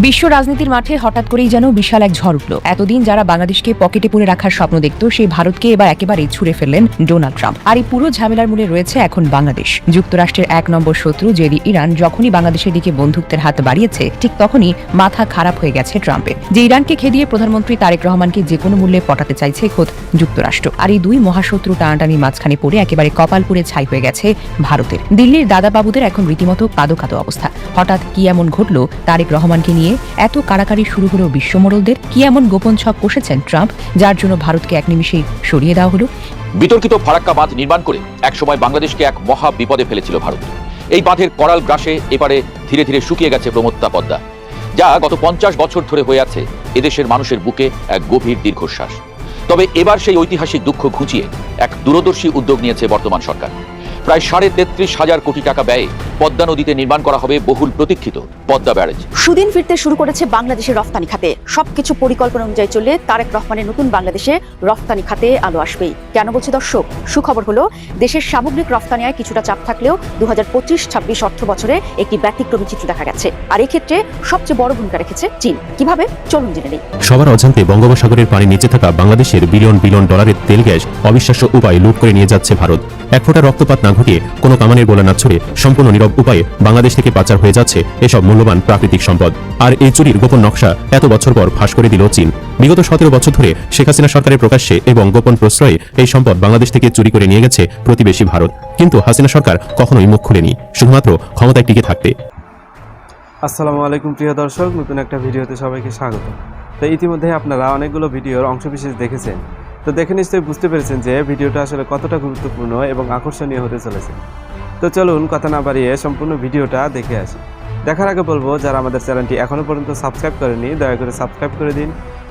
বিশ্ব রাজনীতির মাঠে হঠাৎ করেই যেন বিশাল এক ঝড় উঠল। এতদিন যারা বাংলাদেশকে পকেটে পুরে রাখার স্বপ্ন দেখত, সেই ভারতকে এবার একেবারেই ছুড়ে ফেললেন ডোনাল্ড ট্রাম্প। আর এই পুরো ঝামেলার মূলে রয়েছে এখন বাংলাদেশ। যুক্তরাষ্ট্রের ১ নম্বর শত্রু যেদি ইরান যখনই বাংলাদেশের দিকে বন্ধুত্বের হাত বাড়িয়েছে, ঠিক তখনই মাথা খারাপ হয়ে গেছে ট্রাম্পের। যে ইরানকে খেদিয়ে প্রধানমন্ত্রী তারেক রহমানকে যে কোনো মূল্যে পটাতে চাইছে খোদ যুক্তরাষ্ট্র। আর এই দুই মহাশত্রু টানাটানির মাঝখানে পড়ে একেবারে কপাল পুড়ে ছাই হয়ে গেছে ভারতের। দিল্লির দাদাবাবুদের এখন রীতিমতো কাদো কাদো অবস্থা। হঠাৎ কি এমন ঘটল তারেক রহমানকে নিয়ে? এত কাড়াকাড়ি শুরু হলো বিশ্বমোড়লদের? কি এমন গোপন ছক কষেছেন ট্রাম্প, যার জন্য ভারতকে এক নিমিষেই সরিয়ে দেওয়া হলো? বিতর্কিত ফারাক্কা বাঁধ নির্মাণ করে একসময় বাংলাদেশকে এক মহা বিপদে ফেলেছিল ভারত। এই বাঁধের করাল গ্রাসে এপারে ধীরে ধীরে শুকিয়ে গেছে প্রমত্তা পদ্মা, যা গত ৫০ বছর ধরে হয়ে আছে এদেশের মানুষের বুকে এক গভীর দীর্ঘশ্বাস। তবে এবার সেই ঐতিহাসিক দুঃখ ঘুচিয়ে এক দূরদর্শী উদ্যোগ নিয়েছে বর্তমান সরকার। প্রায় ৩৩,৫০০ কোটি টাকা ব্যয়ে পদ্মা নদীতে নির্মাণ করা হবে বহুল প্রতীক্ষিত পদ্মা ব্যারেজ। সুদিন ফিরতে শুরু করেছে বাংলাদেশের রফতানি খাতে। সবকিছু পরিকল্পনা অনুযায়ী চললে তারেক রহমানের নতুন বাংলাদেশে রফতানি খাতে আলো আসবেই। কেন বলছে দর্শক? সুখবর হলো, দেশের সামগ্রিক রফতানি আয় কিছুটা চাপ থাকলেও ২০২৫-২৬ অর্থ বছরে একটি ব্যতিক্রমী চিত্র দেখা গেছে। আর এই ক্ষেত্রে সবচেয়ে বড় ভূমিকা রেখেছে চীন। কিভাবে? চলুন জেনে নেই। সবার অজান্তে বঙ্গোপসাগরের পানি নিচে থাকা বাংলাদেশের বিলিয়ন বিলিয়ন ডলারের তেল গ্যাস অবিশ্বাস্য উপায়ে লুট করে নিয়ে যাচ্ছে ভারত। এক ফোঁটা রক্তপাত না ঘটিয়ে, কোনো কামানের গোলা না ছড়ে সম্পূর্ণ নীরব উপায়ে বাংলাদেশ থেকে পাচার হয়ে যাচ্ছে এসব মূল্যবান প্রাকৃতিক সম্পদ। আর এই চুরির গোপন নকশা এত বছর পর ফাঁস করে দিল চীন। বিগত ১৭ বছর ধরে শেখ হাসিনা সরকারের প্রকাশ্যে এবং গোপন প্রশ্রয়ে এই সম্পদ বাংলাদেশ থেকে চুরি করে নিয়ে গেছে প্রতিবেশী ভারত। কিন্তু হাসিনা সরকার কখনোই মুখ খুলেনি, শুধুমাত্র ক্ষমতায় টিকে থাকতে। আসসালামু আলাইকুম প্রিয় দর্শক, নতুন একটা ভিডিওতে সবাইকে স্বাগত। তো ইতিমধ্যে আপনারা অনেকগুলো ভিডিওর অংশবিশেষ দেখেছেন। তো দেখে নিশ্চয়ই বুঝতে পেরেছেন যে ভিডিওটা আসলে কতটা গুরুত্বপূর্ণ এবং আকর্ষণীয় হতে চলেছে। তো চলুন কথা না বাড়িয়ে সম্পূর্ণ ভিডিওটা দেখে আসি। দেখার আগে বলবো, যারা আমাদের চ্যানেলটি এখনও পর্যন্ত সাবস্ক্রাইব করেনি, দয়া করে সাবস্ক্রাইব করে দিন।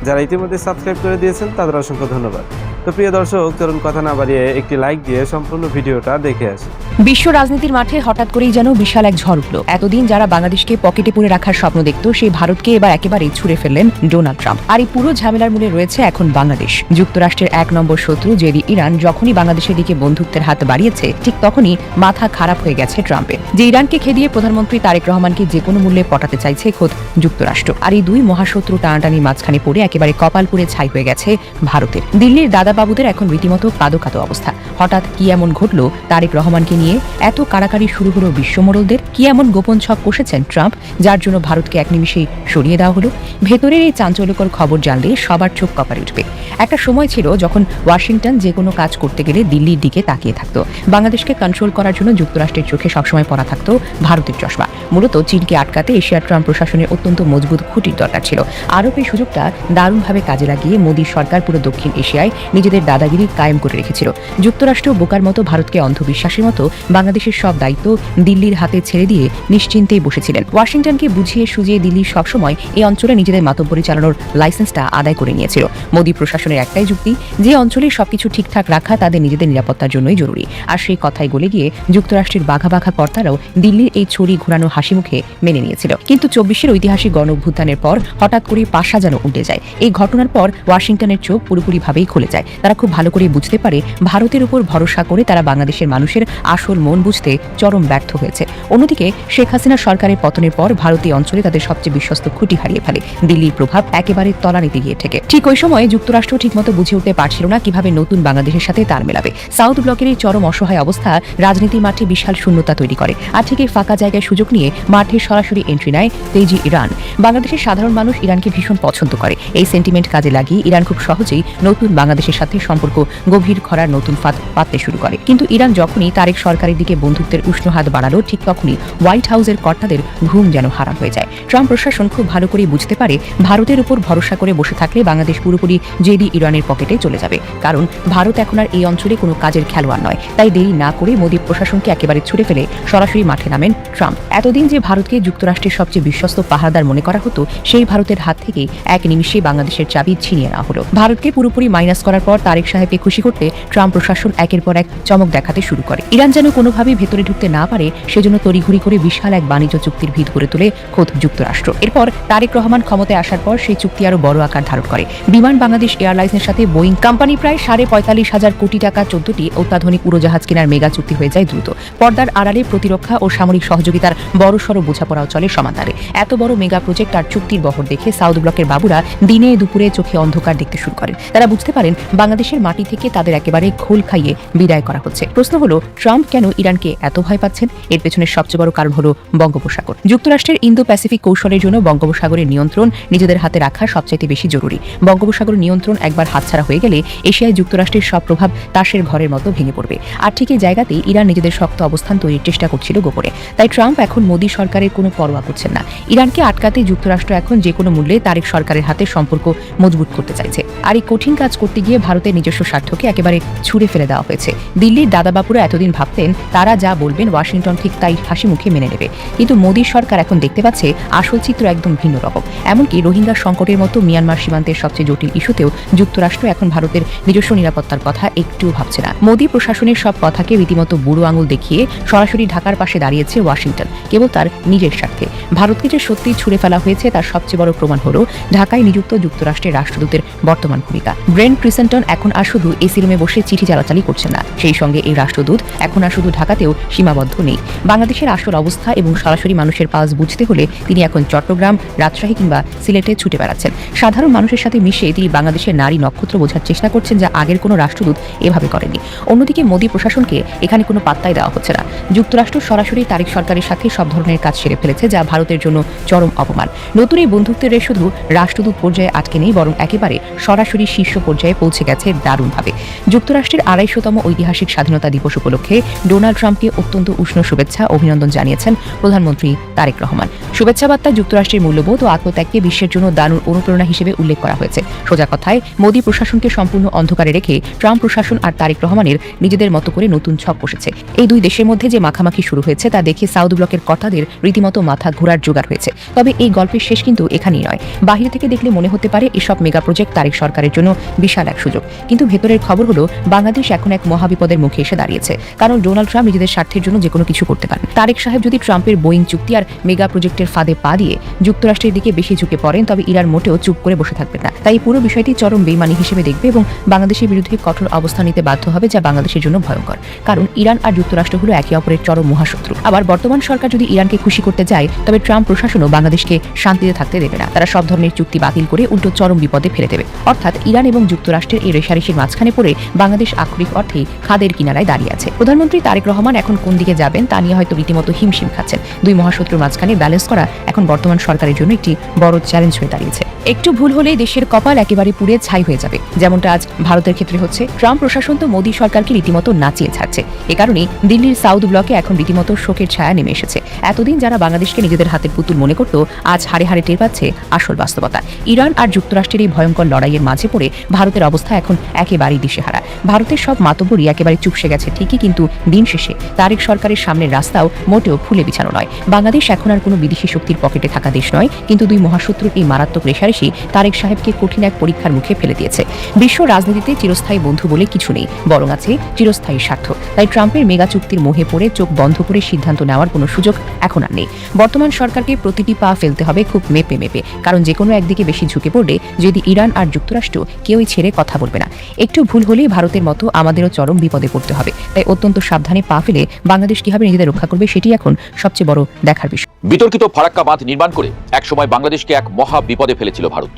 যারা ইতিমধ্যে সাবস্ক্রাইব করে দিয়েছেন তাদের অসংখ্য ধন্যবাদ। তো প্রিয় দর্শক, চলুন কথা না বাড়িয়ে একটি লাইক দিয়ে সম্পূর্ণ ভিডিওটা দেখে আসি। বিশ্ব রাজনীতির মাঠে হঠাৎ করেই যেন বিশাল এক ঝড় উঠল। এতদিন যারা বাংলাদেশকে পকেটে পুরে রাখার স্বপ্ন দেখত, সেই ভারতকে এবার একেবারেই ছুড়ে ফেললেন ডোনাল্ড ট্রাম্প। আর এই পুরো ঝামেলার মূলে রয়েছে এখন বাংলাদেশ। যুক্তরাষ্ট্রের ১ নম্বর শত্রু যেদি ইরান যখনই বাংলাদেশের দিকে বন্ধুত্বের হাত বাড়িয়েছে, ঠিক তখনই মাথা খারাপ হয়ে গেছে ট্রাম্পের। যে ইরানকে খেদিয়ে প্রধানমন্ত্রী তারেক রহমানকে যে কোনো মূল্যে পটাতে চাইছে খোদ যুক্তরাষ্ট্র। আর এই দুই মহাশত্রু টানাটানির মাঝখানে পড়ে একেবারে কপাল পুড়ে ছাই হয়ে গেছে ভারতের। দিল্লির দাদাবাবুদের এখন রীতিমতো কাদো কাদো অবস্থা। হঠাৎ কি এমন ঘটল তারেক রহমানকে নিয়ে? এত কাড়াকাড়ি শুরু হলো বিশ্বমোড়লদের? কি এমন গোপন ছক কষেছেন ট্রাম্প, যার জন্য ভারতকে এক নিমিষেই সরিয়ে দেওয়া হলো? ভেতরের এই চাঞ্চল্যকর খবর জানলে সবার চোখ কপালে উঠবে। একটা সময় ছিল যখন ওয়াশিংটন যে কোনো কাজ করতে গেলে দিল্লির দিকে তাকিয়ে থাকতো। বাংলাদেশকে কন্ট্রোল করার জন্য যুক্তরাষ্ট্রের চোখে সবসময় পড়া থাকতো ভারতের চশমা। মূলত চীনকে আটকাতে এশিয়ার ট্রাম্প প্রশাসনের অত্যন্ত মজবুত খুঁটির দরকার ছিল। আরও এই সুযোগটা দারুণভাবে কাজে লাগিয়ে মোদী সরকার পুরো দক্ষিণ এশিয়ায় নিজেদের দাদাগিরি কায়েম করে রেখেছিল। যুক্তরাষ্ট্র বোকার মতো ভারতকে অন্ধবিশ্বাসের মতো বাংলাদেশের সব দায়িত্ব দিল্লির হাতে ছেড়ে দিয়ে নিশ্চিন্তেই বসেছিলেন। ওয়াশিংটনকে বুঝিয়ে সুঝিয়ে দিল্লি সবসময় এই অঞ্চলে নিজেদের মাতব্বরি চালানোর লাইসেন্সটা আদায় করে নিয়েছিল। মোদী প্রশাসনের একটাই যুক্তি, যে অঞ্চলে সবকিছু ঠিকঠাক রাখা তাদের নিজেদের নিরাপত্তার জন্যই জরুরি। আর সেই কথাই গলে গিয়ে যুক্তরাষ্ট্রের বাঘা বাঘা কর্তারাও দিল্লির এই ছড়ি ঘোরানো হাসি মুখে মেনে নিয়েছিল। কিন্তু ২৪-এর ঐতিহাসিক গণ অভ্যুত্থানের পর হঠাৎ করে পাশা যেন উল্টে যায়। এই ঘটনার পর ওয়াশিংটনের চোখ পুরোপুরিভাবেই খুলে যায়। তারা খুব ভালো করে বুঝতে পারে ভারতের উপর ভরসা করে তারা বাংলাদেশের মানুষের আসল মন বুঝতে চরম ব্যর্থ হয়েছে। অন্যদিকে শেখ হাসিনা সরকারের পতনের পর ভারতীয় অঞ্চলে তাদের সবচেয়ে বিশ্বস্ত খুঁটি হারিয়ে ফেলে। দিল্লির প্রভাব একেবারে তলানিতে গিয়ে ঠেকে। ঠিক ওই সময়ে যুক্তরাষ্ট্র ঠিকমতো বুঝে উঠতে পারছিল না কিভাবে নতুন বাংলাদেশের সাথে তাল মেলাবে। সাউথ ব্লকের এই চরম অসহায় অবস্থা রাজনীতির মাঠে বিশাল শূন্যতা তৈরি করে। আর ঠিক এই ফাঁকা জায়গায় সুযোগ নিয়ে মাঠে সরাসরি এন্ট্রি নেয় তেজি ইরান। বাংলাদেশের সাধারণ মানুষ ইরানকে ভীষণ পছন্দ করে। এই সেন্টিমেন্ট কাজে লাগিয়ে ইরান খুব সহজেই নতুন বাংলাদেশের সাথে সম্পর্ক গভীর করার নতুন ফাঁদ পাততে শুরু করে। কিন্তু ইরান যখনই তারেক সরকারের দিকে বন্ধুত্বের উষ্ণ হাত বাড়ালো, ঠিক তখনই হোয়াইট হাউসের কর্তাদের ঘুম যেন হারাম হয়ে যায়। ট্রাম্প প্রশাসন খুব ভালো করে বুঝতে পারে ভারতের উপর ভরসা করে বসে থাকলে বাংলাদেশ পুরোপুরি যেদি ইরানের পকেটে চলে যাবে। কারণ ভারত এখন আর এই অঞ্চলে কোনো কাজের খেলোয়াড় নয়। তাই দেরি না করে মোদী প্রশাসনকে একেবারে ছুড়ে ফেলে সরাসরি মাঠে নামেন ট্রাম্প। এতদিন যে ভারতকে যুক্তরাষ্ট্রের সবচেয়ে বিশ্বস্ত পাহারাদার মনে করা হতো, সেই ভারতের হাত থেকে এক নিমিষে বাংলাদেশের চাবি ছিনিয়ে নেওয়া হলো। ভারতকে পুরোপুরি মাইনাস করার পর তারেক সাহেবকে খুশি করতে ট্রাম্প প্রশাসন একের পর এক চমক দেখাতে শুরু করে। ইরান যেন যেন কোনোভাবেই ভেতরে ঢুকতে না পারে সেজন্য তড়িঘড়ি করে বিশাল এক বাণিজ্য চুক্তির ভিত গড়ে তোলে খোদ যুক্তরাষ্ট্র। এরপর তারেক রহমান ক্ষমতায় আসার পর সেই চুক্তি আরো বড় আকার ধারণ করে। বিমান বাংলাদেশ এয়ারলাইন্সের সাথে বোয়িং কোম্পানি প্রায় 45,500 কোটি টাকা 14টি অত্যাধুনিক উড়োজাহাজ কেনার মেগা চুক্তি হয়ে যায় দ্রুত। পর্দার আড়ালে প্রতিরক্ষা ও সামরিক সহযোগিতার বড়সড় বোঝাপড়াও চলে সমান্তরে। এত বড় মেগা প্রজেক্ট আর চুক্তির বহর দেখে সাউথ ব্লকের বাবুরা দিনে দুপুরে চোখে অন্ধকার দেখতে শুরু করেন। তারা বুঝতে পারেন বাংলাদেশের মাটি থেকে তাদের একেবারে ঘোল খাইয়ে বিদায় করা হচ্ছে। প্রশ্ন হলো, ট্রাম্প কেন ইরানকে এত ভয় পাচ্ছেন? এর পেছনের সবচেয়ে বড় কারণ হলো বঙ্গোপসাগর। যুক্তরাষ্ট্রের ইন্দো প্যাসিফিক কৌশলের জন্য বঙ্গোপসাগরের নিয়ন্ত্রণ নিজেদের হাতে রাখা সবচাইতে বেশি জরুরি। বঙ্গোপসাগর নিয়ন্ত্রণ একবার হাতছাড়া হয়ে গেলে এশিয়ায় যুক্তরাষ্ট্রের সব প্রভাব তাসের ঘরের মতো ভেঙে পড়বে। আর ঠিক এই জায়গাতেই ইরান নিজেদের শক্ত অবস্থান তৈরির চেষ্টা করছিল গোপনে। তাই ট্রাম্প এখন মোদী সরকারের কোনো পরোয়া করছেন না। ইরানকে আটকাতে যুক্তরাষ্ট্র এখন যে কোনো মূল্যে তারেক সরকারের হাতে সম্পর্ক মজবুত করতে চাইছে। আর এই কঠিন কাজ করতে গিয়ে ভারতের নিজস্ব স্বার্থকে একেবারে ছুঁড়ে ফেলে দেওয়া হয়েছে। দিল্লির দাদাবাবুরা এতদিন ভাবতেন তারা যা বলবেন ওয়াশিংটন ঠিক তাই হাসি মুখে মেনে নেবে, কিন্তু মোদী সরকার এখন দেখতে পাচ্ছে আসল চিত্র একদম ভিন্ন রকম। এমনকি রোহিঙ্গা সংকটের মতো মিয়ানমার সীমান্তের সবচেয়ে জটিল ইস্যুতেও যুক্তরাষ্ট্র এখন ভারতের নিজস্ব নিরাপত্তার কথা একটুও ভাবছে না। মোদী প্রশাসনের সব কথাকে রীতিমতো বুড়ো আঙুল দেখিয়ে সরাসরি ঢাকার পাশে দাঁড়িয়েছে ওয়াশিংটন, কেবল তার নিজের স্বার্থে। ভারতকে যে সত্যিই ছুঁড়ে ফেলা হয়েছে তার সবচেয়ে বড় প্রমাণ হলো ঢাকায় নিযুক্ত যুক্তরাষ্ট্রের রাষ্ট্রদূতের বর্তমান ভূমিকা। ব্রেন্ট ক্রিসেন্টন এখন আর শুধু এসি রুমে বসে চিঠি চালাচালি করছেন না, সেই সঙ্গে এই রাষ্ট্রদূত এখন আর শুধু ঢাকাতেও সীমাবদ্ধ নেই। বাংলাদেশের আসল অবস্থা এবং সরাসরি মানুষের পালস বুঝতে হলে তিনি এখন চট্টগ্রাম, রাজশাহী কিংবা সিলেটে ছুটে বেড়াচ্ছেন। সাধারণ মানুষের সাথে মিশে তিনি বাংলাদেশের নারী নক্ষত্র বোঝার চেষ্টা করছেন, যা আগের কোনো রাষ্ট্রদূত এভাবে করেনি। অন্যদিকে মোদী প্রশাসনকে এখানে কোনো পাত্তাই দেওয়া হচ্ছে না। যুক্তরাষ্ট্র সরাসরি তারেক সরকারের সাথে সব ধরনের কাজ সেরে ফেলেছে, যা ভারতের জন্য চরম অপমান। নতুন এই বন্ধুত্বের রেশ শুধু রাষ্ট্রদূত পর্যায়ে আটকে নেই, বরং একেবারে সরাসরি শীর্ষ পর্যায়ে পৌঁছে গেছে দারুণভাবে। যুক্তরাষ্ট্রের 250তম ঐতিহাসিক স্বাধীনতা দিবস উপলক্ষে ডোনাল্ড ট্রাম্পকে অত্যন্ত উষ্ণ শুভেচ্ছা অভিনন্দন জানিয়েছেন প্রধানমন্ত্রী তারেক রহমান। শুভেচ্ছা বার্তায় যুক্তরাষ্ট্রের মূল্যবোধ ও আত্মত্যাগকে বিশ্বের জন্য দারুণ অনুপ্রেরণা হিসেবে উল্লেখ করা হয়েছে। সোজা কথায়, মোদী প্রশাসনকে সম্পূর্ণ অন্ধকারে রেখে ট্রাম্প প্রশাসন আর তারেক রহমানের নিজেদের মতো করে নতুন ছক বসেছে। এই দুই দেশের মধ্যে যে মাখামাখি শুরু হয়েছে তা দেখে সাউথ ব্লকের কর্তাদের রীতিমতো মাথা ঘোরার জোগাড় হয়েছে। তবে এই গল্পের শেষ কিন্তু এখানেই নয়। বাহিরে থেকে দেখলে মনে হতে পারে এসব মেগা প্রজেক্ট তারেক সরকারের জন্য বিশাল এক সুযোগ, কিন্তু ভেতরের খবর হলো বাংলাদেশ এখন এক মহাবিপদের মুখে এসে দাঁড়িয়েছে। কারণ ডোনাল্ড ট্রাম্প নিজেদের স্বার্থের জন্য যে কোনো কিছু করতে পারেন। তারেক সাহেব যদি ট্রাম্পের বোয়িং চুক্তি আর মেগা প্রজেক্টের ফাঁদে পা দিয়ে যুক্তরাষ্ট্রের দিকে বেশি ঝুঁকে পড়েন, তবে ইরান মোটেও চুপ করে বসে থাকবেন না। তাই পুরো বিষয়টি চরম বেইমানি হিসেবে দেখবে এবং বাংলাদেশের বিরুদ্ধে কঠোর অবস্থান নিতে বাধ্য হবে, যা বাংলাদেশের জন্য ভয়ঙ্কর। কারণ ইরান আর যুক্তরাষ্ট্র হলো একে অপরের চরম মহাশত্রু। আবার বর্তমান সরকার যদি ইরানকে খুশি করতে যায়, তবে ট্রাম্প প্রশাসনও বাংলাদেশকে শান্তিতে থাকতে দেবে না। তারা সব ধরনের চুক্তি বাতিল করে উল্টো চরম বিপদে ফেলে দেবে। অর্থাৎ ইরান এবং যুক্তরাষ্ট্রের এই রেশারেশির মাঝখানে পড়ে বাংলাদেশ আক্ষরিক অর্থেই খাদের কিনারায় দাঁড়িয়ে আছে। প্রধানমন্ত্রী তারেক রহমান এখন কোন দিকে যাবেন তা নিয়ে হয়তো রীতিমতো হিমশিম খাচ্ছেন। দুই মহাশত্রুর মাঝখানে ব্যালেন্স করা এখন বর্তমান সরকারের জন্য একটি বড় চ্যালেঞ্জ হয়ে দাঁড়িয়েছে। একটু ভুল হলেই দেশের কপাল একেবারে পুড়ে ছাই হয়ে যাবে, যেমনটা আজ ভারতের ক্ষেত্রে হচ্ছে। ট্রাম্প প্রশাসন তো মোদী সরকারকে রীতিমতো নাচিয়ে ছাড়ছে। এ কারণেই দিল্লির সাউথ ব্লকে এখন রীতিমতো শোকের ছায়া নেমে এসেছে। এতদিন যারা বাংলাদেশকে নিজেদের হাতের পুতুল মনে করত, আজ হাড়ে হাড়ে টের পাচ্ছে আসল বাস্তবতা। ইরান আর যুক্তরাষ্ট্রের এই ভয়ঙ্কর লড়াইয়ের মাঝে পড়ে ভারতের অবস্থা এখন একেবারেই দিশেহারা। ভারতের সব মাতব্বরই একেবারে চুপসে গেছে ঠিকই, কিন্তু দিন শেষে তারেক সরকারের সামনের রাস্তাও মোটেও ফুলে বিছানো নয়। বাংলাদেশ এখন আর কোনো বিদেশি শক্তির পকেটে থাকা দেশ নয়, কিন্তু দুই মহাশত্রুর এই মারাত্মক রেশারেশি তারেক সাহেবকে কঠিন এক পরীক্ষার মুখে ফেলে দিয়েছে। বিশ্ব রাজনীতিতে চিরস্থায়ী বন্ধু বলে কিছু নেই, বরং আছে চিরস্থায়ী স্বার্থ। তাই ট্রাম্পের মেগা চুক্তির মোহে পড়ে চোখ বন্ধ করে সিদ্ধান্ত নেওয়ার কোনো সুযোগ এখন আর নেই। বর্তমান সরকারকে প্রতিটি পা ফেলতে হবে খুব মেপে মেপে, কারণ যে কোনো একদিকে বেশি ঝুঁকে পড়লে যদি ইরান আর যুক্তরাষ্ট্র কেউই ছেড়ে কথা বলবে না। একটু ভুল হলেই ভারতের মতো আমাদেরও চরম বিপদে পড়তে হবে। তাই অত্যন্ত সাবধানে পা ফেলে বাংলাদেশ কিভাবে নিজেদের রক্ষা করবে সেটি এখন সবচেয়ে বড় দেখার বিষয়। বিতর্কিত ফারাক্কা বাঁধ নির্মাণ করে একসময় বাংলাদেশকে এক মহা বিপদে ফেলেছিল ভারত।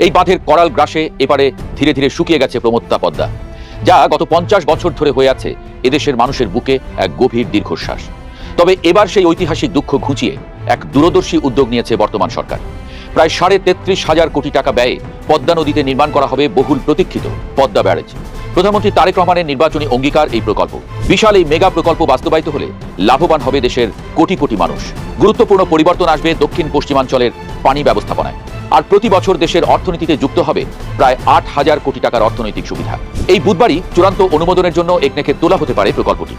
এই বাঁধের করাল গ্রাসে এপারে ধীরে ধীরে শুকিয়ে গেছে প্রমত্তা পদ্মা, যা গত 50 বছর ধরে হয়ে আছে এদেশের মানুষের বুকে এক গভীর দীর্ঘশ্বাস। তবে এবার সেই ঐতিহাসিক দুঃখ ঘুচিয়ে এক দূরদর্শী উদ্যোগ নিয়েছে বর্তমান সরকার। প্রায় 33,500 কোটি টাকা ব্যয়ে পদ্মা নদীতে নির্মাণ করা হবে বহুল প্রতীক্ষিত পদ্মা ব্যারেজ। প্রধানমন্ত্রী তারেক রহমানের নির্বাচনী অঙ্গীকার এই প্রকল্প। বিশাল এই মেগা প্রকল্প বাস্তবায়িত হলে লাভবান হবে দেশের কোটি কোটি মানুষ। গুরুত্বপূর্ণ পরিবর্তন আসবে দক্ষিণ পশ্চিমাঞ্চলের পানি ব্যবস্থাপনায়। আর প্রতি বছর দেশের অর্থনীতিতে যুক্ত হবে প্রায় 8,000 কোটি টাকার অর্থনৈতিক সুবিধা। এই বুধবারই চূড়ান্ত অনুমোদনের জন্য একনেকে তোলা হতে পারে প্রকল্পটি।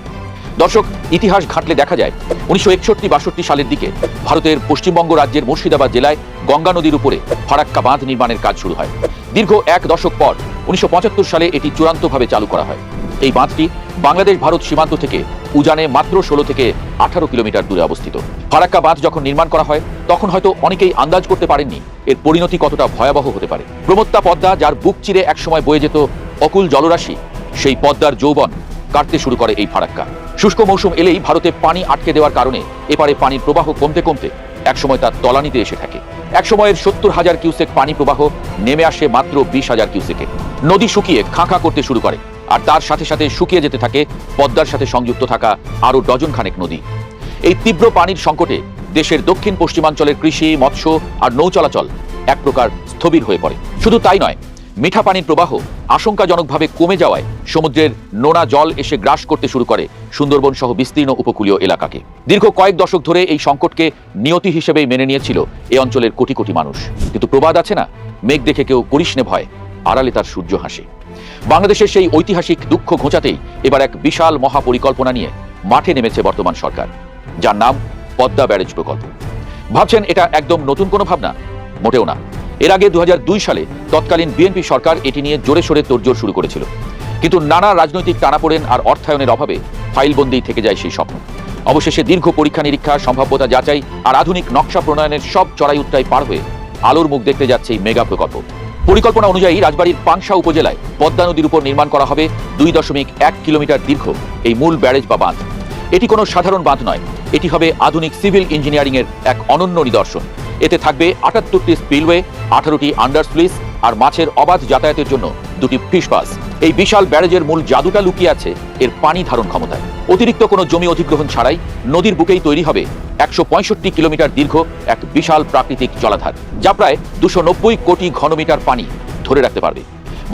দর্শক, ইতিহাস ঘাঁটলে দেখা যায় 1961-62 সালের দিকে ভারতের পশ্চিমবঙ্গ রাজ্যের মুর্শিদাবাদ জেলায় গঙ্গা নদীর উপরে ফারাক্কা বাঁধ নির্মাণের কাজ শুরু হয়। দীর্ঘ 1 দশক পর 1975 সালে এটি চূড়ান্তভাবে চালু করা হয়। এই বাঁধটি বাংলাদেশ ভারত সীমান্ত থেকে উজানে মাত্র 16 থেকে 18 কিলোমিটার দূরে অবস্থিত। ফারাক্কা বাঁধ যখন নির্মাণ করা হয় তখন হয়তো অনেকেই আন্দাজ করতে পারেননি এর পরিণতি কতটা ভয়াবহ হতে পারে। প্রমত্তা পদ্মা, যার বুক চিরে একসময় বয়ে যেত অকুল জলরাশি, সেই পদ্মার যৌবন কাটতে শুরু করে এই ফারাক্কা। শুষ্ক মৌসুম এলেই ভারতে পানি আটকে দেওয়ার কারণে এপারে পানির প্রবাহ কমতে কমতে একসময় তার তলানিতে এসে থাকে। একসময়ের 70,000 কিউসেক পানি প্রবাহ নেমে আসে মাত্র 20,000 কিউসেকে। নদী শুকিয়ে খাঁ খাঁ করতে শুরু করে, আর তার সাথে সাথে শুকিয়ে যেতে থাকে পদ্মার সাথে সংযুক্ত থাকা আরও ডজন খানেক নদী। এই তীব্র পানির সংকটে দেশের দক্ষিণ পশ্চিমাঞ্চলের কৃষি, মৎস্য আর নৌ চলাচল এক প্রকার স্থবির হয়ে পড়ে। শুধু তাই নয়, মিঠা পানির প্রবাহ আশঙ্কাজনকভাবে কমে যাওয়ায় সমুদ্রের নোনা জল এসে গ্রাস করতে শুরু করে সুন্দরবন সহ বিস্তীর্ণ উপকূলীয় এলাকাকে। দীর্ঘ কয়েক দশক ধরে এই সংকটকে নিয়তি হিসেবেই মেনে নিয়েছিল এই অঞ্চলের কোটি কোটি মানুষ। কিন্তু প্রবাদ আছে না, মেঘ দেখে কেউ করিস নে ভয়, আড়ালে তার সূর্য হাসে। বাংলাদেশের সেই ঐতিহাসিক দুঃখ ঘোচাতেই এবার এক বিশাল মহাপরিকল্পনা নিয়ে মাঠে নেমেছে বর্তমান সরকার, যার নাম পদ্মা ব্যারেজ প্রকল্প। ভাবছেন এটা একদম নতুন কোনো ভাবনা? মোটেও না। এর আগে 2002 সালে তৎকালীন বিএনপি সরকার এটি নিয়ে জোরে সোরে তোড়জোড় শুরু করেছিল, কিন্তু নানা রাজনৈতিক টানাপোড়েন আর অর্থায়নের অভাবে ফাইলবন্দি থেকে যায় সেই স্বপ্ন। অবশেষে দীর্ঘ পরীক্ষা নিরীক্ষা, সম্ভাব্যতা যাচাই আর আধুনিক নকশা প্রণয়নের সব চড়াই উত্তরাই পার হয়ে আলোর মুখ দেখতে যাচ্ছে এই মেগা প্রকল্প। পরিকল্পনা অনুযায়ী রাজবাড়ীর পাংশা উপজেলায় পদ্মা নদীর উপর নির্মাণ করা হবে 2.1 কিলোমিটার দীর্ঘ এই মূল ব্যারেজ বা বাঁধ। এটি কোনো সাধারণ বাঁধ নয়, এটি হবে আধুনিক সিভিল ইঞ্জিনিয়ারিং এর এক অনন্য নিদর্শন। এতে থাকবে 78টি স্পিলওয়ে, 18টি আন্ডারস্লুইস আর মাছের অবাধ যাতায়াতের জন্য 2টি ফিশ পাস। এই বিশাল ব্যারেজের মূল জাদুটা লুকিয়ে আছে এর পানি ধারণ ক্ষমতায়। অতিরিক্ত কোনো জমি অধিগ্রহণ ছাড়াই নদীর বুকেই তৈরি হবে 165 কিলোমিটার দীর্ঘ এক বিশাল প্রাকৃতিক জলাধার, যা প্রায় 290 কোটি ঘনমিটার পানি ধরে রাখতে পারবে।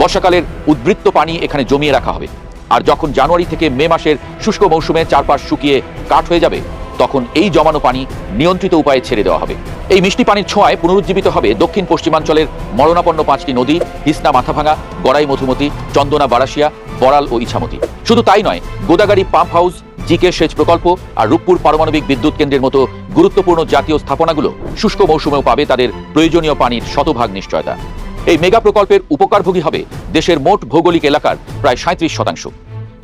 বর্ষাকালের উদ্বৃত্ত পানি এখানে জমিয়ে রাখা হবে, আর যখন জানুয়ারি থেকে মে মাসের শুষ্ক মৌসুমে চারপাশ শুকিয়ে কাঠ হয়ে যাবে, তখন এই জমানো পানি নিয়ন্ত্রিত উপায়ে ছেড়ে দেওয়া হবে। এই মিষ্টি পানির ছোঁয়ায় পুনরুজ্জীবিত হবে দক্ষিণ পশ্চিমাঞ্চলের মরণাপন্ন 5টি নদী: হিসনা মাথাভাঙা, গড়াই মধুমতি, চন্দনা বারাসিয়া, বড়াল ও ইছামতি। শুধু তাই নয়, গোদাগাড়ি পাম্প হাউস, জিকে সেচ প্রকল্প আর রূপপুর পারমাণবিক বিদ্যুৎ কেন্দ্রের মতো গুরুত্বপূর্ণ জাতীয় স্থাপনাগুলো শুষ্ক মৌসুমেও পাবে তাদের প্রয়োজনীয় পানির শতভাগ নিশ্চয়তা। এই মেগা প্রকল্পের উপকারভোগী হবে দেশের মোট ভৌগোলিক এলাকার প্রায় 37%।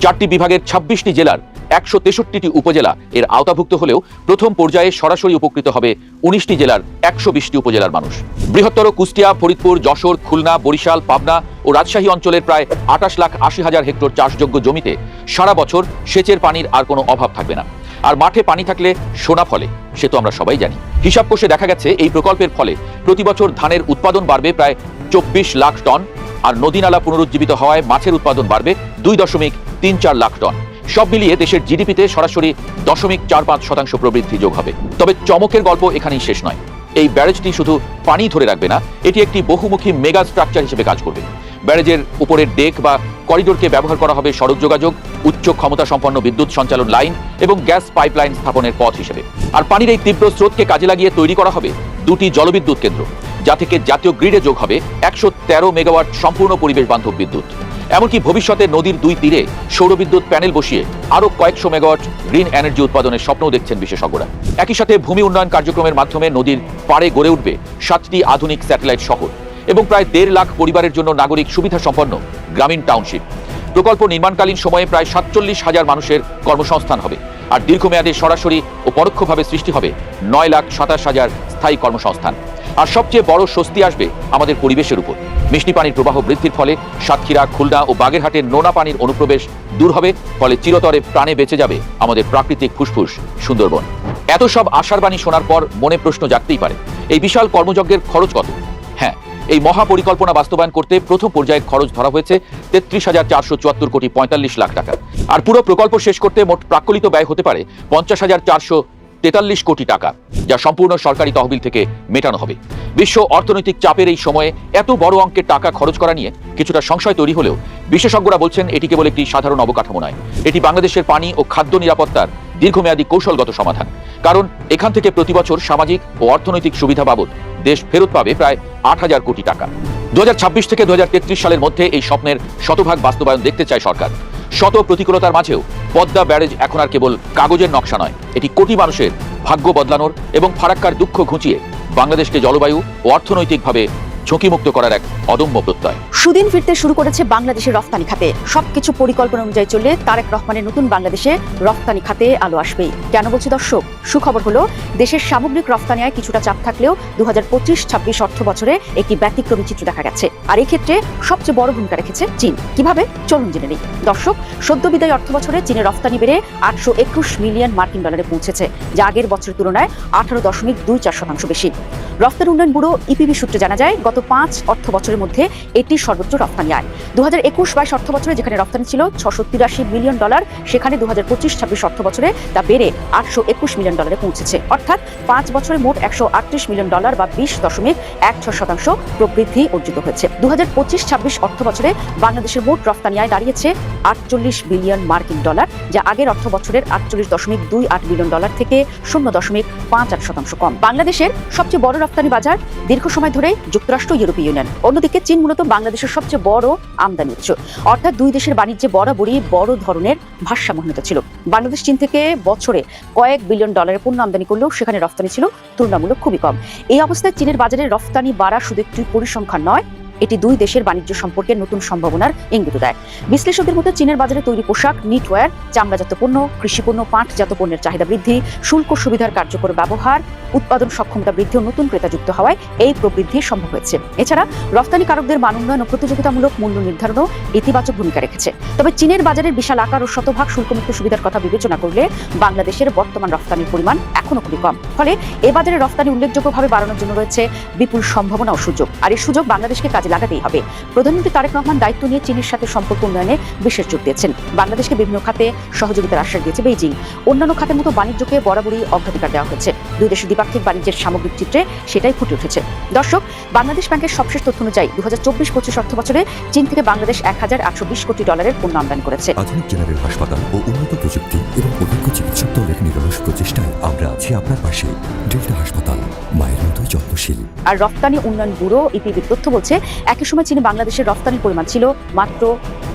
4টি বিভাগের 26টি জেলার 163টি উপজেলা এর আওতাভুক্ত হলেও প্রথম পর্যায়ে সরাসরি উপকৃত হবে 19টি জেলার 120টি উপজেলার মানুষ। বৃহত্তর কুষ্টিয়া, ফরিদপুর, যশোর, খুলনা, বরিশাল, পাবনা ও রাজশাহী অঞ্চলের প্রায় 28,80,000 হেক্টর চাষযোগ্য জমিতে সারা বছর সেচের পানির আর কোনো অভাব থাকবে না। আর মাঠে পানি থাকলে সোনা ফলে, সে তো আমরা সবাই জানি। হিসাব কষে দেখা গেছে এই প্রকল্পের ফলে প্রতি বছর ধানের উৎপাদন বাড়বে প্রায় 24 লাখ টন, আর নদীনালা পুনরুজ্জীবিত হওয়ায় মাছের উৎপাদন বাড়বে 2.34 লাখ টন। সব মিলিয়ে দেশের জিডিপিতে সরাসরি 0.45% প্রবৃদ্ধি যোগ হবে। তবে চমকের গল্প এখানেই শেষ নয়। এই ব্যারেজটি শুধু পানি ধরে রাখবে না, এটি একটি বহুমুখী মেগা স্ট্রাকচার হিসেবে কাজ করবে। ব্যারেজের উপরের ডেক বা করিডোরকে ব্যবহার করা হবে সড়ক যোগাযোগ, উচ্চ ক্ষমতা সম্পন্ন বিদ্যুৎ সঞ্চালন লাইন এবং গ্যাস পাইপলাইন স্থাপনের পথ হিসেবে। আর পানির এই তীব্র স্রোতকে কাজে লাগিয়ে তৈরি করা হবে 2টি জলবিদ্যুৎ কেন্দ্র, যা থেকে জাতীয় গ্রিডে যোগ হবে 113 মেগাওয়াট সম্পূর্ণ পরিবেশ বান্ধব বিদ্যুৎ। এমনকি ভবিষ্যতে নদীর 2 তীরে সৌরবিদ্যুৎ প্যানেল বসিয়ে আরও কয়েকশো মেগাওয়াট গ্রিন এনার্জি উৎপাদনের স্বপ্নও দেখছেন বিশেষজ্ঞরা। একই সাথে ভূমি উন্নয়ন কার্যক্রমের মাধ্যমে নদীর পাড়ে গড়ে উঠবে 7টি আধুনিক স্যাটেলাইট শহর এবং প্রায় 1.5 লাখ পরিবারের জন্য নাগরিক সুবিধা সম্পন্ন গ্রামীণ টাউনশিপ। প্রকল্প নির্মাণকালীন সময়ে প্রায় 47,000 মানুষের কর্মসংস্থান হবে, আর দীর্ঘমেয়াদে সরাসরি ও পরোক্ষভাবে সৃষ্টি হবে 9,27,000 স্থায়ী কর্মসংস্থান। আর সবচেয়ে বড় স্বস্তি আসবে আমাদের পরিবেশের উপর। মিষ্টি পানির প্রবাহ বৃদ্ধির ফলে সাতক্ষীরা, খুলনা ও বাগেরহাটের নোনা পানির অনুপ্রবেশ দূর হবে, ফলে চিরতরে প্রাণে বেঁচে যাবে আমাদের প্রাকৃতিক ফুসফুস সুন্দরবন। এত সব আশার বাণী শোনার পর মনে প্রশ্ন জাগতেই পারে, এই বিশাল কর্মযজ্ঞের খরচ কত? হ্যাঁ, এই মহাপরিকল্পনা বাস্তবায়ন করতে প্রথম পর্যায়ে খরচ ধরা হয়েছে 33,474 কোটি 45 লাখ টাকা। আর পুরো প্রকল্প শেষ করতে মোট প্রাক্কলিত ব্যয় হতে পারে 50,443 কোটি টাকা, যা সম্পূর্ণ সরকারি তহবিল থেকে মেটানো হবে। বিশ্ব অর্থনৈতিক চাপের এই সময়ে এত বড় অঙ্কের টাকা খরচ করা নিয়ে কিছুটা সংশয় তৈরি হলেও বিশেষজ্ঞরা বলছেন এটি কেবল একটি সাধারণ অবকাঠামো নয়, এটি বাংলাদেশের পানি ও খাদ্য নিরাপত্তার দীর্ঘমেয়াদী কৌশলগত সমাধান। কারণ এখান থেকে প্রতি বছর সামাজিক ও অর্থনৈতিক সুবিধা বাবদ দেশ ফেরত পাবে প্রায় 8,000 কোটি টাকা। 2026 থেকে 2033 সালের মধ্যে এই স্বপ্নের শতভাগ বাস্তবায়ন দেখতে চায় সরকার। শত প্রতিকূলতার মাঝেও পদ্মা ব্যারেজ এখন আর কেবল কাগজের নকশা নয়, এটি কোটি মানুষের ভাগ্য বদলানোর এবং ফারাক্কার দুঃখ ঘুচিয়ে বাংলাদেশকে জলবায়ু ও অর্থনৈতিকভাবে ঝুঁকিমুক্ত করার এক অদম্য প্রত্যয়। সুদিন ফিরতে শুরু করেছে বাংলাদেশের রফতানি খাতে। সবকিছু পরিকল্পনা অনুযায়ী চললে তারেক রহমানের নতুন বাংলাদেশে রফতানি খাতে আলো আসবেই। কেন বলছি দর্শক? সুখবর হলো দেশের সামগ্রিক রফতানি আয় কিছুটা চাপ থাকলেও 2025-26 অর্থ বছরে একটি ব্যতিক্রমী চিত্র দেখা গেছে। আর এই ক্ষেত্রে সবচেয়ে বড় ভূমিকা রেখেছে চীন। কিভাবে? চলুন জেনে নিই। দর্শক, সদ্য বিদায়ী অর্থ বছরে চীনের রফতানি বেড়ে 821 মিলিয়ন মার্কিন ডলারে পৌঁছেছে, যা আগের বছরের তুলনায় 18.24% বেশি। রফতানি উন্নয়ন ব্যুরো ইপিবি সূত্রে জানা যায়, গত 5 অর্থ বছরের মধ্যে এটি সর্বোচ্চ রফতানি আয়। 2021-22 অর্থ বছরে যেখানে রফতানি ছিল 683 মিলিয়ন ডলার, সেখানে 2025-26 অর্থ বছরে তা বেড়ে 821 মিলিয়ন ডলারে পৌঁছেছে। অর্থাৎ 5 বছরে মোট 138 মিলিয়ন ডলার বা 20.16% প্রবৃদ্ধি অর্জিত হয়েছে। 2025-26 অর্থ বছরে বাংলাদেশের মোট রফতানি আয় দাঁড়িয়েছে 48 বিলিয়ন মার্কিন ডলার, যা আগের অর্থ বছরের 48.28 বিলিয়ন ডলার থেকে 0.58% কম। বাংলাদেশের সবচেয়ে বড় রফতানি বাজার দীর্ঘ সময় ধরে যুক্তরাষ্ট্র, ইউরোপীয় ইউনিয়ন। অন্যদিকে চীন মূলত বাংলাদেশের সবচেয়ে বড় আমদানি উৎস। অর্থাৎ দুই দেশের বাণিজ্যে বরাবরই বড় ধরনের ভারসাম্যহীনতা ছিল। বাংলাদেশ চীন থেকে বছরে কয়েক বিলিয়ন ডলারের পণ্য আমদানি করলেও সেখানে রফতানি ছিল তুলনামূলক খুবই কম। এই অবস্থায় চীনের বাজারে রফতানি বাড়া শুধু একটি পরিসংখ্যান নয়, এটি দুই দেশের বাণিজ্য সম্পর্কে নতুন সম্ভাবনার ইঙ্গিত দেয়। বিশ্লেষকদের মতে চীনের বাজারে তৈরি পোশাক, নিটওয়্যার, চামড়াজাত পণ্য, কৃষিপণ্য, পাটজাত পণ্যের চাহিদা বৃদ্ধি, শুল্ক সুবিধার কার্যকর ব্যবহার, উৎপাদন সক্ষমতা বৃদ্ধি ও নতুন ক্রেতা যুক্ত হওয়ায় এই প্রবৃদ্ধি সম্ভব হয়েছে। এছাড়া রফতানিকারকদের মান উন্নয়ন ও প্রতিযোগিতামূলক মূল্য নির্ধারণও ইতিবাচক ভূমিকা রেখেছে। তবে চীনের বাজারের বিশাল আকার ও শতভাগ শুল্কমুক্ত সুবিধার কথা বিবেচনা করলে বাংলাদেশের বর্তমান রফতানির পরিমাণ এখনো খুবই কম। ফলে এ বাজারে রফতানি উল্লেখযোগ্যভাবে বাড়ানোর জন্য রয়েছে বিপুল সম্ভাবনা ও সুযোগ। আর এই সুযোগ বাংলাদেশকে কাজে লাগাতেই হবে। প্রধানমন্ত্রী তারেক রহমান দায়িত্ব নিয়ে চীনের সাথে সম্পর্ক উন্নয়নে বিশেষ জোর দিয়েছেন। বাংলাদেশকে বিভিন্ন খাতে সহযোগিতার আশ্বাস দিয়েছে বেইজিং। অন্যান্য খাতের মতো বাণিজ্যকে বরাবরই অগ্রাধিকার দেওয়া হয়েছে। দুই দেশের দ্বিপাক্ষিক বাণিজ্যের সামগ্রিক চিত্রে সেটাই ফুটে উঠেছে। দর্শক, বাংলাদেশ ব্যাংকের সবশেষ তথ্য অনুযায়ী 2024-25 অর্থ বছরে চীন থেকে বাংলাদেশ 1820 কোটি ডলারের পণ্য আমদানি করেছে। আধুনিক জেনারেল হাসপাতাল ও উন্নত প্রযুক্তি এবং অভিজ্ঞ চিকিৎসক দলের নিরলস প্রচেষ্টায় আমরা আছি আপনার পাশে। ডেল্টা হাসপাতাল, মায়ের মতোই যত্নশীল। আর রফতানি উন্নয়ন ব্যুরো ইপিবির তথ্য বলছে, একই সময় চীনে বাংলাদেশের রফতানির পরিমাণ ছিল মাত্র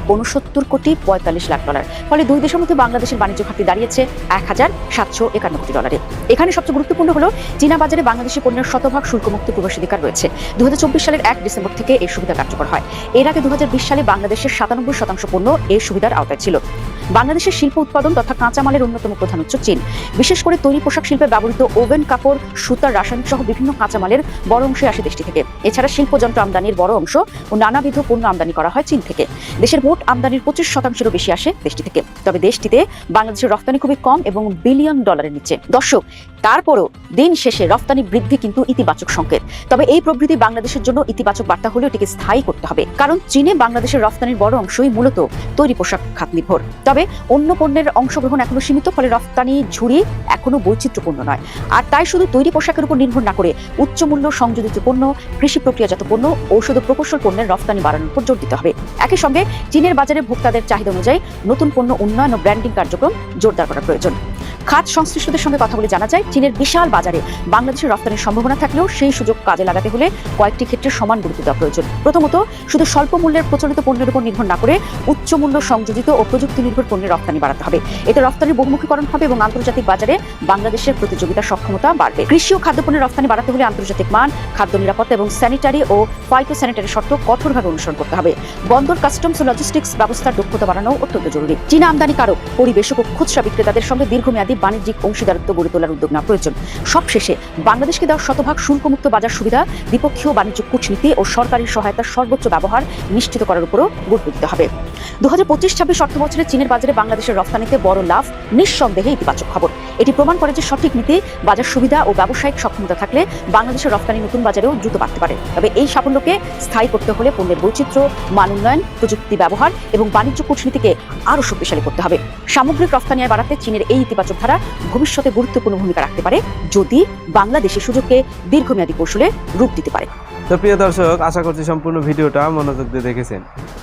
69 কোটি 45 লাখ ডলার। ফলে দুই দেশের মধ্যে বাংলাদেশের বাণিজ্য ঘাটতি দাঁড়িয়েছে 1751 কোটি ডলারে। এখানে সবচেয়ে গুরুত্বপূর্ণ হলো চীনা বাজারে বাংলাদেশি পণ্যের শতভাগ শুল্কমুক্ত প্রবেশাধিকার রয়েছে। 2024 সালের 1 ডিসেম্বর থেকে এই সুবিধা কার্যকর হয়। এর আগে 2020 সালে বাংলাদেশের 97% পণ্য এই সুবিধার আওতায় ছিল। বাংলাদেশের শিল্প উৎপাদন তথা কাঁচামালের অন্যতম প্রধান উৎস চীন। বিশেষ করে তৈরি পোশাক শিল্পে ব্যবহৃত ওভেন, কাপড়, সুতার, রাসায়নিক সহ বিভিন্ন কাঁচামালের বড় অংশে আসে দেশটি থেকে। এছাড়া শিল্পযন্ত্র আমদানির বড় অংশ ও নানাবিধ পণ্য আমদানি করা হয় চীন থেকে। দেশের মোট আমদানির 25%-এরও বেশি আসে দেশটি থেকে। তবে দেশটিতে বাংলাদেশের রফতানি খুবই কম এবং বিলিয়ন ডলারের নিচে। দর্শক, তারপরও দিন শেষে রফতানি বৃদ্ধি কিন্তু ইতিবাচক সংকেত। তবে এই প্রবৃদ্ধি বাংলাদেশের জন্য ইতিবাচক বার্তা হলেও এটিকে স্থায়ী করতে হবে। কারণ চীনে বাংলাদেশের রফতানির বড় অংশই মূলত তৈরি পোশাক খাত নির্ভর। তবে অন্য পণ্যের অংশগ্রহণ এখনো সীমিত, ফলে রফতানি ঝুড়ি এখনো বৈচিত্র্যপূর্ণ নয়। আর তাই শুধু তৈরি পোশাকের উপর নির্ভর না করে উচ্চ মূল্য সংযোজিত পণ্য, কৃষি প্রক্রিয়াজাত পণ্য, ঔষধ ও প্রকৌশল পণ্যের রফতানি বাড়ানোর উপর জোর দিতে হবে। একই সঙ্গে চীনের বাজারে ভোক্তাদের চাহিদা অনুযায়ী নতুন পণ্য উন্নয়ন ও ব্র্যান্ডিং কার্যক্রম জোরদার করা প্রয়োজন। খাত সংশ্লিষ্টদের সঙ্গে কথা বলে জানা যায়, চীনের বিশাল বাজারে বাংলাদেশের রফতানির সম্ভাবনা থাকলেও সেই সুযোগ কাজে লাগাতে হলে কয়েকটি ক্ষেত্রে সমান গুরুত্ব দেওয়া প্রয়োজন। প্রথমত, শুধু স্বল্প মূল্যের প্রচলিত পণ্যের উপর নির্ভর না করে উচ্চ মূল্য সংযোজিত ও প্রযুক্তি নির্ভর পণ্যের রফতানি বাড়াতে হবে। এতে রফতানির বহুমুখীকরণ হবে এবং আন্তর্জাতিক বাজারে বাংলাদেশের প্রতিযোগিতা সক্ষমতা বাড়বে। কৃষি ও খাদ্যপণ্যের রফতানি বাড়াতে হলে আন্তর্জাতিক মান, খাদ্য নিরাপত্তা এবং স্যানিটারি ও ফাইটোস্যানিটারি শর্ত কঠোরভাবে অনুসরণ করতে হবে। বন্দর, কাস্টমস ও লজিস্টিক্স ব্যবস্থার দক্ষতা বাড়ানো অত্যন্ত জরুরি। চীনা আমদানিকারক, পরিবেশক ও খুচরা বিক্রেতাদের সঙ্গে দীর্ঘমেয়াদী বাণিজ্যিক অংশীদারত্ব গড়ে তোলার উদ্যোগ নেওয়া প্রয়োজন। সবশেষে বাংলাদেশকে দেওয়া শতভাগ শুল্কমুক্ত বাজার সুবিধা, দ্বিপক্ষীয় বাণিজ্য কূটনীতি ও সরকারি সহায়তার সর্বোচ্চ ব্যবহার নিশ্চিত করার উপরও গুরুত্ব দিতে হবে। 2025-26 অর্থ বছরে চীনের বাজারে বাংলাদেশের রফতানিতে বড় লাভ নিঃসন্দেহে ইতিবাচক খবর। এটি প্রমাণ করে যে সঠিক নীতি, বাজার সুবিধা ও ব্যবসায়িক সক্ষমতা থাকলে বাংলাদেশের রফতানি নতুন বাজারেও দ্রুত বাড়তে পারে। তবে এই সাফল্যকে স্থায়ী করতে হলে পণ্যের বৈচিত্র্য, মান উন্নয়ন, প্রযুক্তি ব্যবহার এবং বাণিজ্য কূটনীতিকে আরও শক্তিশালী করতে হবে। সামগ্রিক রফতানি আয় বাড়াতে চীনের এই ইতিবাচক ধারা ভবিষ্যতে গুরুত্বপূর্ণ ভূমিকা রাখতে পারে, যদি বাংলাদেশের সুযোগকে দীর্ঘমেয়াদী কৌশলে রূপ দিতে পারে। তো প্রিয় দর্শক, আশা করছি সম্পূর্ণ ভিডিওটা মনোযোগ দিয়ে দেখেছেন।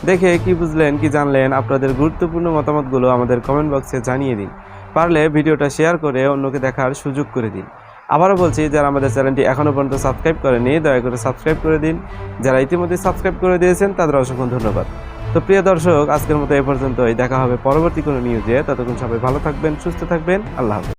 দেখে কি বুঝলেন, কি জানলেন, আপনাদের গুরুত্বপূর্ণ মতামতগুলো আমাদের কমেন্ট বক্সে জানিয়ে দিন। পারলে ভিডিওটা শেয়ার করে অন্যকে দেখার সুযোগ করে দিন। আবারও বলছি, যারা আমাদের চ্যানেলটি এখনও পর্যন্ত সাবস্ক্রাইব করেনি, দয়া করে সাবস্ক্রাইব করে দিন। যারা ইতিমধ্যে সাবস্ক্রাইব করে দিয়েছেন তাদের অসংখ্য ধন্যবাদ। তো প্রিয় দর্শক, আজকের মতো এ পর্যন্তই। দেখা হবে পরবর্তী কোনো নিউজে। ততক্ষণ সবাই ভালো থাকবেন, সুস্থ থাকবেন। আল্লাহ হাফেজ।